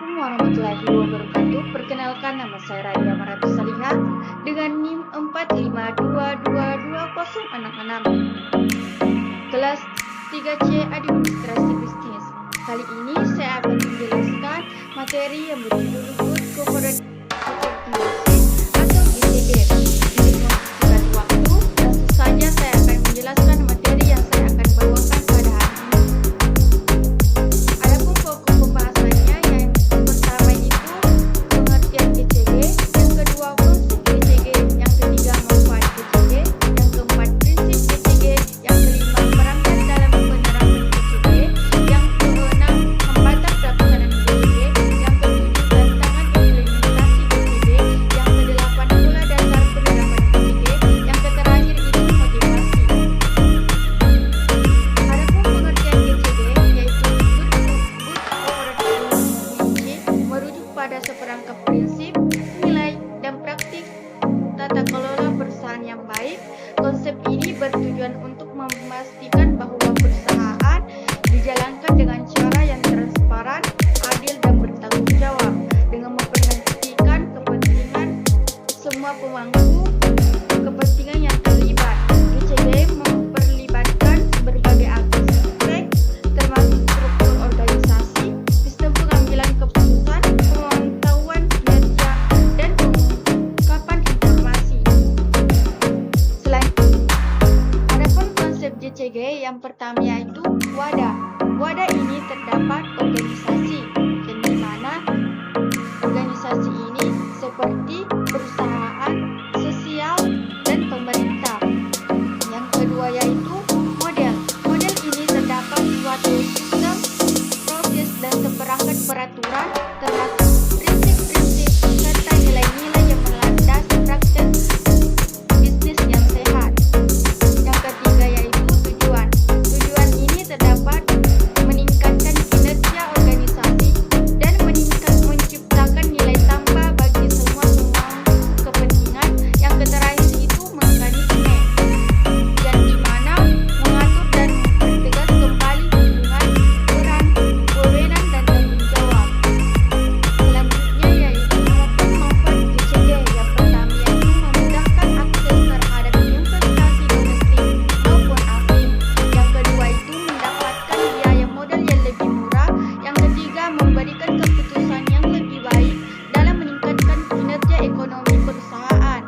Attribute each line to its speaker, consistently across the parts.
Speaker 1: Assalamualaikum warahmatullahi wabarakatuh. Perkenalkan, nama saya Radia Maratu Salihah dengan NIM 452222066. Kelas 3C Administrasi Bisnis. Kali ini saya akan menjelaskan materi yang berjudul Good Corporate Governance atau GCG. Untuk mempersingkat waktu, langsung saja saya akan menjelaskan materi yang saya akan bawakan pada hari ini. Adapun pokok pembahasannya, yang pertama itu pengertian GCG, yang kedua konsep GCG, yang ketiga manfaat GCG, yang keempat prinsip GCG, yang kelima perangkat dalam penerapan GCG, yang keenam hambatan pelaksanaan GCG, yang ketujuh tantangan implementasi GCG, yang kedelapan pula dasar penerapan GCG, yang terakhir itu motivasi. Adapun pengertian GCG yaitu merujuk pada seperangkat prinsip, nilai, dan praktik tata kelola perusahaan yang baik. Konsep ini bertujuan untuk memastikan bahwa perusahaan dijalankan dengan cara yang transparan, adil, dan bertanggung jawab dengan memperhatikan kepentingan semua pemangku kepentingan yang terlibat. GCG memperlibatkan berbagai aspek termasuk struktur organisasi, sistem pengambilan keputusan, pemantauan kinerja, dan pengungkapan informasi. Adapun konsep GCG yang pertama yaitu wadah. Wadah ini terdapat organisasi, yang dimana organisasi ini seperti perusahaan, sosial, dan pemerintah. Yang kedua yaitu model. Model ini terdapat suatu sistem, proses, dan seperangkat peraturan termasuk prinsip-prinsip serta nilai-nilai yang melandasi praktek bisnis yang sehat. Yang ketiga yaitu tujuan. Tujuan ini terdapat meningkatkan kinerja organisasi dan menciptakan nilai tambah bagi semua pemangku kepentingan. Yang terakhir itu mekanisme, yang dimana mengatur dan mempertegas kembali hubungan, peran, wewenang, dan tanggung jawab. Selanjutnya yaitu manfaat GCG. Yang pertama yaitu memudahkan akses terhadap investasi domestik maupun asing. Yang kedua itu mendapatkan biaya modal yang lebih murah. Yang ketiga memberikan keputusan yang lebih baik dalam meningkatkan kinerja ekonomi perusahaan.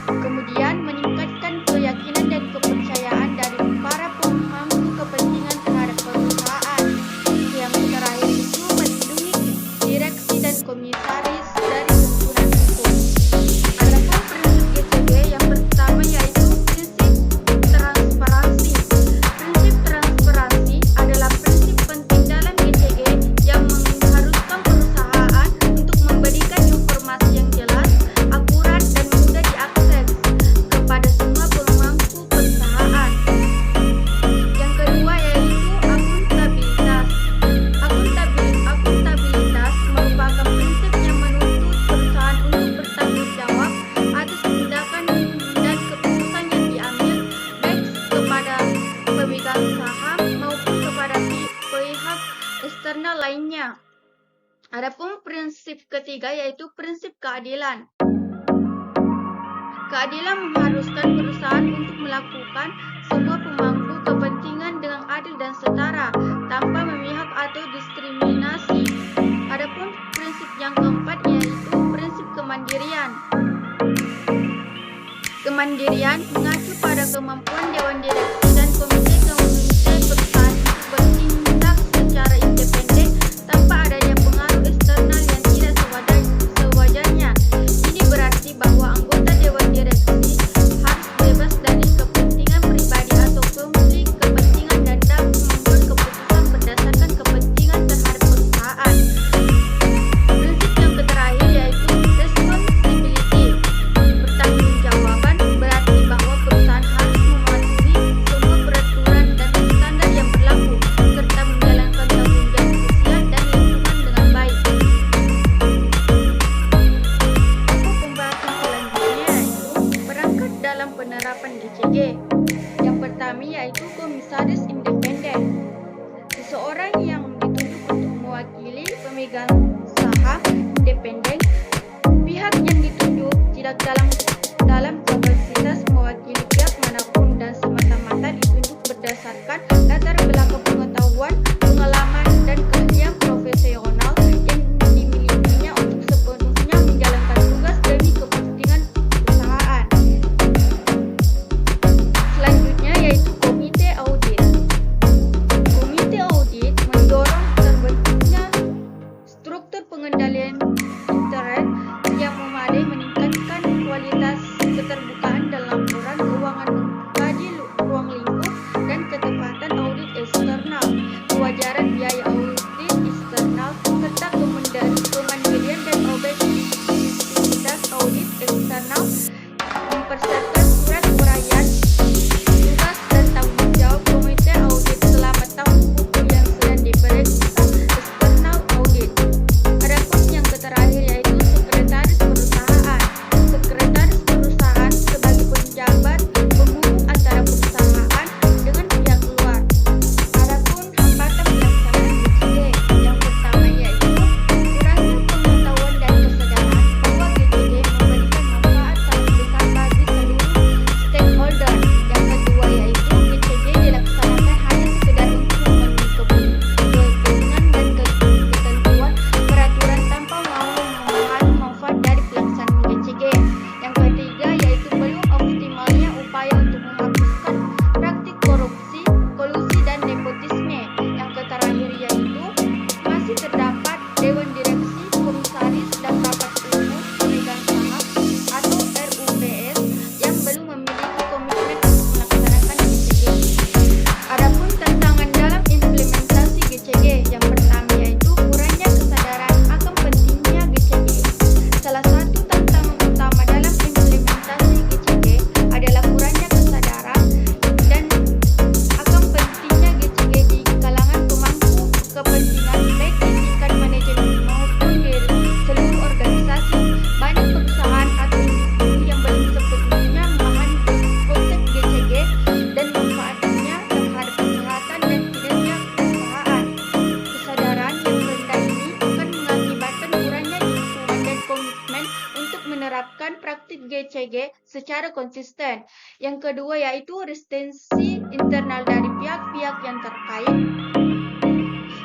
Speaker 1: Kemudian meningkatkan keyakinan dan kepercayaan dari para pemangku kepentingan terhadap perusahaan. Yang terakhir itu melindungi direksi dan komisaris dari tuntutan hukum. Adapun prinsip GCG yang pertama yaitu prinsip transparansi. Prinsip transparansi adalah prinsip penting dalam GCG yang mengharuskan perusahaan untuk memberikan informasi yang jelas, akurat, dan mudah diakses kepada semua pemangku perusahaan. Yang kedua yaitu akuntabilitas. Akuntabilitas merupakan prinsip yang menuntut perusahaan untuk bertanggung jawab atas tindakan dan keputusan yang diambil, baik kepada pemegang saham maupun kepada pihak eksternal lainnya. Adapun prinsip ketiga yaitu prinsip keadilan. Keadilan mengharuskan perusahaan untuk melakukan semua pemangku kepentingan dengan adil dan setara, tanpa memihak atau diskriminasi. Adapun prinsip yang keempat yaitu prinsip kemandirian. Kemandirian mengacu pada kemampuan Dewan Direksi dan Komite perusahaan untuk bertindak secara independen tanpa adanya pengaruh eksternal yang tidak sewajarnya. Ini berarti bahwa anggota Dewan Direksi harus bebas dari kepentingan pribadi atau konflik kepentingan dan dapat membuat keputusan berdasarkan kepentingan terhadap perusahaan. Prinsip yang terakhir yaitu responsibility. Pertanggungjawaban berarti bahwa perusahaan harus mematuhi terbuka, independen. Pihak yang ditunjuk tidak dalam kapasitas mewakili pihak manapun dan semata-mata ditunjuk berdasarkan latar belakang pengetahuan, pengalaman, dan keahlian profesional yang dimilikinya untuk sepenuhnya menjalankan tugas demi kepentingan perusahaan. Selanjutnya yaitu komite audit. Komite audit mendorong terbentuknya struktur pengendalian intern yang memadai, meningkatkan kualitas keterbukaan dalam laporan keuangan, mengkaji ruang lingkup dan ketepatan audit eksternal, kewajaran biaya audit eksternal, serta kemandirian dan objektivitas audit eksternal, mempersiapkan surat uraian tugas dan tanggung jawab komite audit selama tahun buku yang sedang diperiksa eksternal audit. Adapun yang terakhir yaitu sekretaris perusahaan. Sekretaris perusahaan sebagai penjabat penghubung antara perusahaan dengan pihak luar. Adapun hambatan pelaksanaan GCG, yang pertama yaitu kurangnya pengetahuan dan kesadaran bahwa GCG memberikan manfaat sangat besar bagi seluruh stakeholder. Yang kedua yaitu GCG dilaksanakan hanya sekedar untuk memenuhi kepentingan dan ketentuan peraturan tanpa mau memahami manfaat dari pelaksanaan GCG. Yang ketiga yaitu belum optimalnya upaya untuk menghapuskan praktik korupsi, kolusi, dan nepotisme. Yang terakhir yaitu masih terdapat dewan direksi, komisaris, dan rapat umum pemegang saham atau RUPS yang belum memiliki komitmen untuk melaksanakan GCG. Adapun tantangan dalam implementasi GCG, yang pertama yaitu kurangnya kesadaran akan pentingnya GCG. Salah satu tantangan utama dalam implementasi GCG adalah kurangnya kesadaran dan akan pentingnya GCG di kalangan pemangku kepentingan, baik di tingkat manajemen maupun di seluruh organisasi. Banyak perusahaan atau individu yang belum sepenuhnya memahami konsep GCG dan manfaatnya terhadap kesehatan dan kinerja perusahaan. Kesadaran yang rendah ini akan mengakibatkan kurangnya dukungan dan komitmen untuk menerapkan praktik GCG secara konsisten. Yang kedua yaitu resistensi internal dari pihak-pihak yang terkait.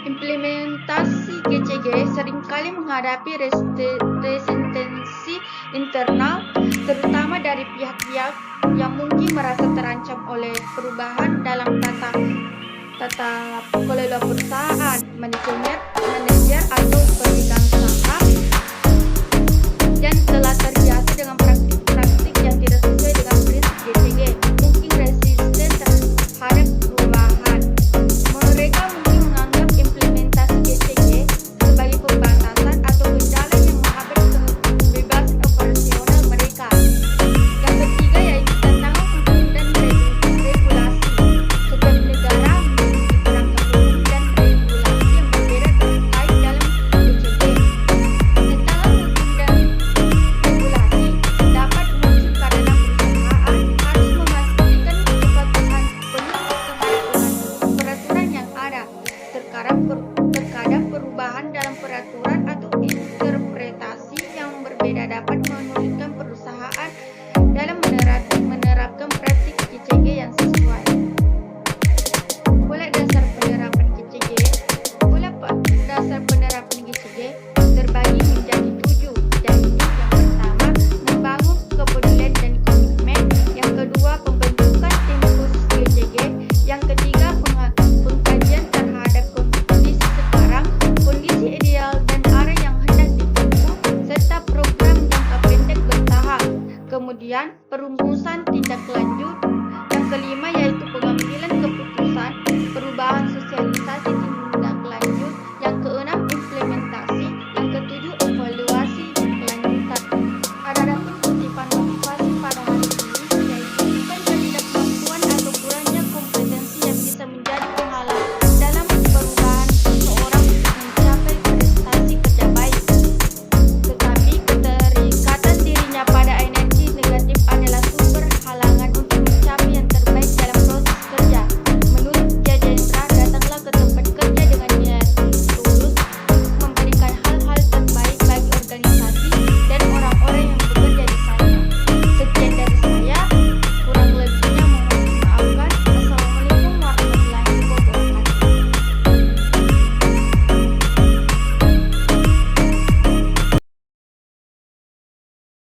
Speaker 1: Implementasi GCG seringkali menghadapi resistensi internal, terutama dari pihak-pihak yang mungkin merasa terancam oleh perubahan dalam tata kelola perusahaan, manajer atau pemegang saham yang telah terbiasa dengan praktik-praktik yang tidak sesuai dengan prinsip GCG, mungkin resisten terhadap perubahan. Mereka mungkin menganggap implementasi GCG sebagai pembatasan atau kendala yang menghambat kebebasan operasional mereka. Yang ketiga yaitu tantangan hukum dan regulasi. Setiap negara memiliki perangkat hukum dan regulasi yang berbeda terkait dalam GCG. Tantangan hukum dan regulasi dapat muncul karena perusahaan harus memastikan kepatuhan penuh terhadap peraturan yang ada. Terkadang perubahan dalam peraturan atau interpretasi yang berbeda dapat menyulitkan perusahaan dalam menerapkan praktik GCG yang sesuai. Pola dasar penerapan GCG terbagi menjadi 7, yaitu yang pertama membangun kepedulian dan komitmen, yang kedua pembentukan tim khusus GCG, yang ketiga pengkajian terhadap kondisi sekarang, kondisi ideal dan arah yang hendak ditempuh, serta program jangka pendek bertahap. Kemudian perumusan tindak lanjut. Yang kelima yaitu pengambilan